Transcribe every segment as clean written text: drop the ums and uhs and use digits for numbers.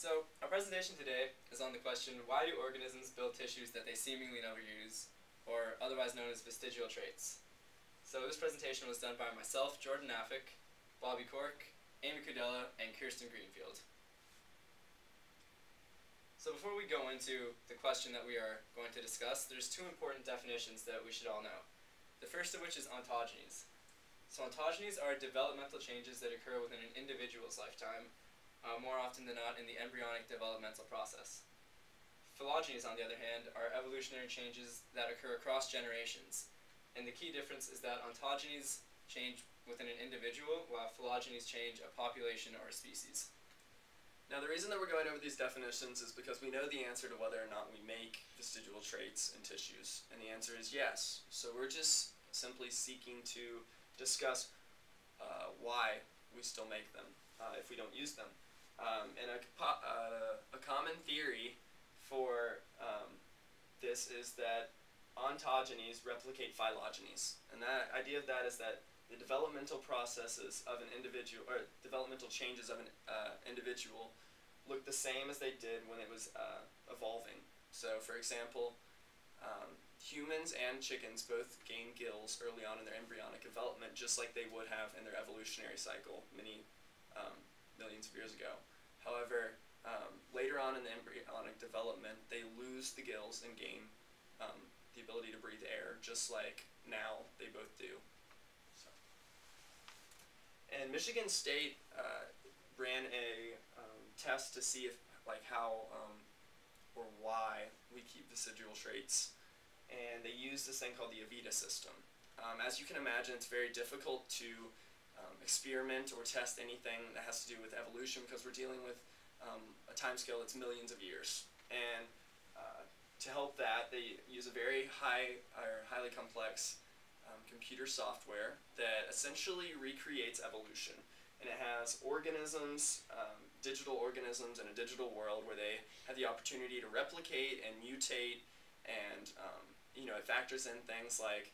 So, our presentation today is on the question, why do organisms build tissues that they seemingly never use, or otherwise known as vestigial traits? So this presentation was done by myself, Jordan Affick, Bobby Cork, Amy Cudella, and Kirsten Greenfield. So before we go into the question that we are going to discuss, there's two important definitions that we should all know. The first of which is ontogenies. So ontogenies are developmental changes that occur within an individual's lifetime, more often than not in the embryonic developmental process. Phylogenies, on the other hand, are evolutionary changes that occur across generations. And the key difference is that ontogenies change within an individual, while phylogenies change a population or a species. Now the reason that we're going over these definitions is because we know the answer to whether or not we make vestigial traits in tissues. And the answer is yes. So we're just simply seeking to discuss why we still make them if we don't use them. And a common theory for this is that ontogenies replicate phylogenies. And the idea of that is that the developmental processes of an individual, or developmental changes of an individual, look the same as they did when it was evolving. So for example, humans and chickens both gain gills early on in their embryonic development, just like they would have in their evolutionary cycle many millions of years ago. However, later on in the embryonic development, they lose the gills and gain the ability to breathe air, just like now they both do. So. And Michigan State ran a test to see if, how or why we keep vestigial traits, and they used this thing called the Avita system. As you can imagine, it's very difficult to experiment or test anything that has to do with evolution because we're dealing with a timescale that's millions of years. And to help that, they use a very highly complex computer software that essentially recreates evolution. And it has organisms, digital organisms in a digital world where they have the opportunity to replicate and mutate, and it factors in things like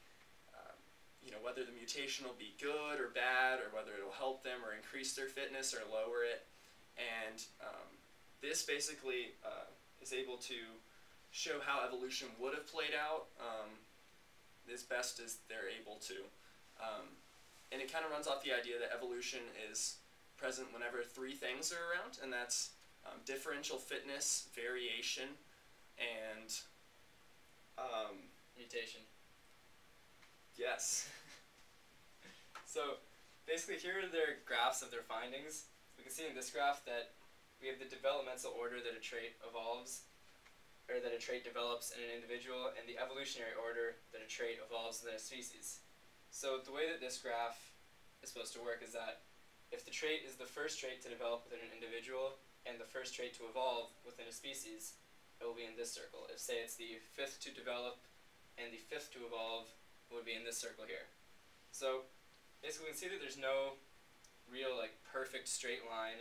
whether the mutation will be good or bad, or whether it will help them or increase their fitness or lower it. And this basically is able to show how evolution would have played out as best as they're able to. And it kind of runs off the idea that evolution is present whenever three things are around, and that's differential fitness, variation, and mutation. Yes. So basically here are their graphs of their findings. We can see in this graph that we have the developmental order that a trait evolves, or that a trait develops in an individual, and the evolutionary order that a trait evolves within a species. So the way that this graph is supposed to work is that if the trait is the first trait to develop within an individual and the first trait to evolve within a species, it will be in this circle. If, say, it's the fifth to develop and the fifth to evolve, it would be in this circle here. So basically we can see that there's no real perfect straight line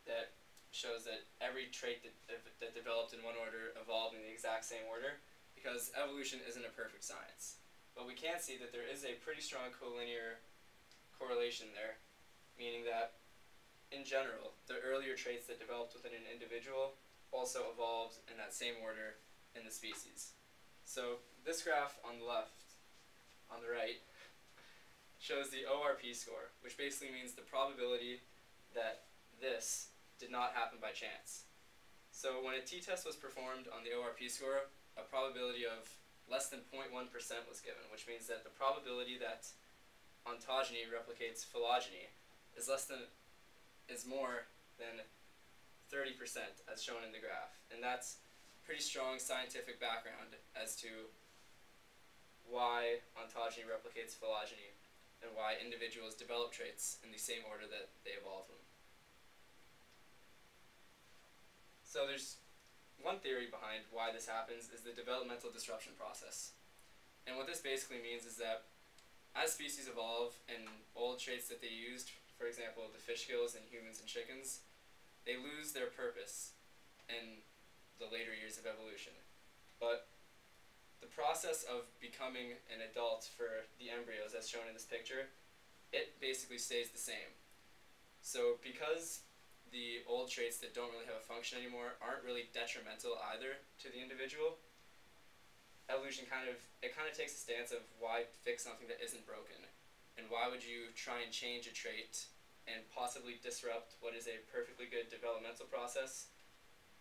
that shows that every trait that developed in one order evolved in the exact same order, because evolution isn't a perfect science. But we can see that there is a pretty strong collinear correlation there, meaning that in general, the earlier traits that developed within an individual also evolved in that same order in the species. So this graph on the left, on the right, shows the ORP score, which basically means the probability that this did not happen by chance. So when a t-test was performed on the ORP score, a probability of less than 0.1% was given, which means that the probability that ontogeny replicates phylogeny is more than 30%, as shown in the graph. And that's pretty strong scientific background as to why ontogeny replicates phylogeny and why individuals develop traits in the same order that they evolve them. So there's one theory behind why this happens is the developmental disruption process. And what this basically means is that as species evolve and old traits that they used, for example the fish gills in humans and chickens, they lose their purpose in the later years of evolution. But the process of becoming an adult for the embryos, as shown in this picture, it basically stays the same. So because the old traits that don't really have a function anymore aren't really detrimental either to the individual. Evolution kind of takes a stance of why fix something that isn't broken, and why would you try and change a trait and possibly disrupt what is a perfectly good developmental process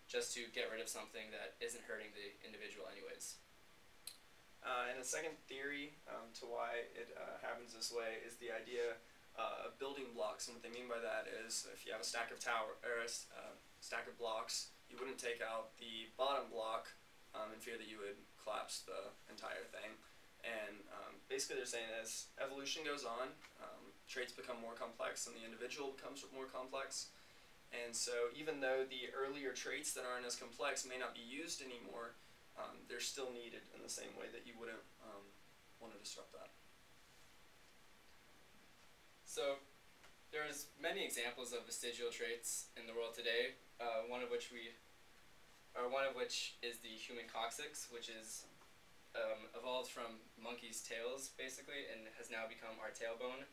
just to get rid of something that isn't hurting the individual anyways. And a second theory to why it happens this way is the idea of building blocks. And what they mean by that is if you have a stack of stack of blocks, you wouldn't take out the bottom block in fear that you would collapse the entire thing. And basically they're saying as evolution goes on, traits become more complex and the individual becomes more complex. And so even though the earlier traits that aren't as complex may not be used anymore, they're still needed in the same way that you wouldn't want to disrupt that. So there's many examples of vestigial traits in the world today. One of which is the human coccyx, which is evolved from monkeys' tails basically, and has now become our tailbone.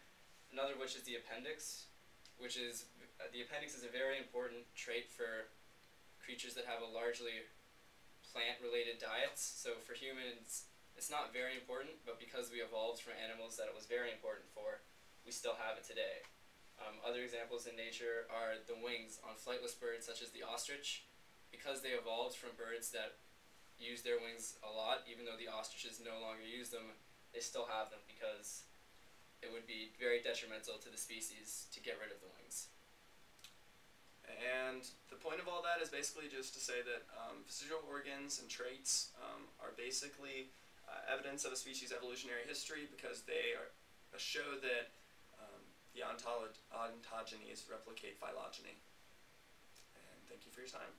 Another of which is the appendix, which is the appendix is a very important trait for creatures that have a largely plant-related diets. So for humans, it's not very important, but because we evolved from animals that it was very important for, we still have it today. Other examples in nature are the wings on flightless birds such as the ostrich. Because they evolved from birds that use their wings a lot, even though the ostriches no longer use them, they still have them because it would be very detrimental to the species to get rid of the wings. And the point of all that is basically just to say that vestigial organs and traits are basically evidence of a species' evolutionary history because they show that the ontogenies replicate phylogeny. And thank you for your time.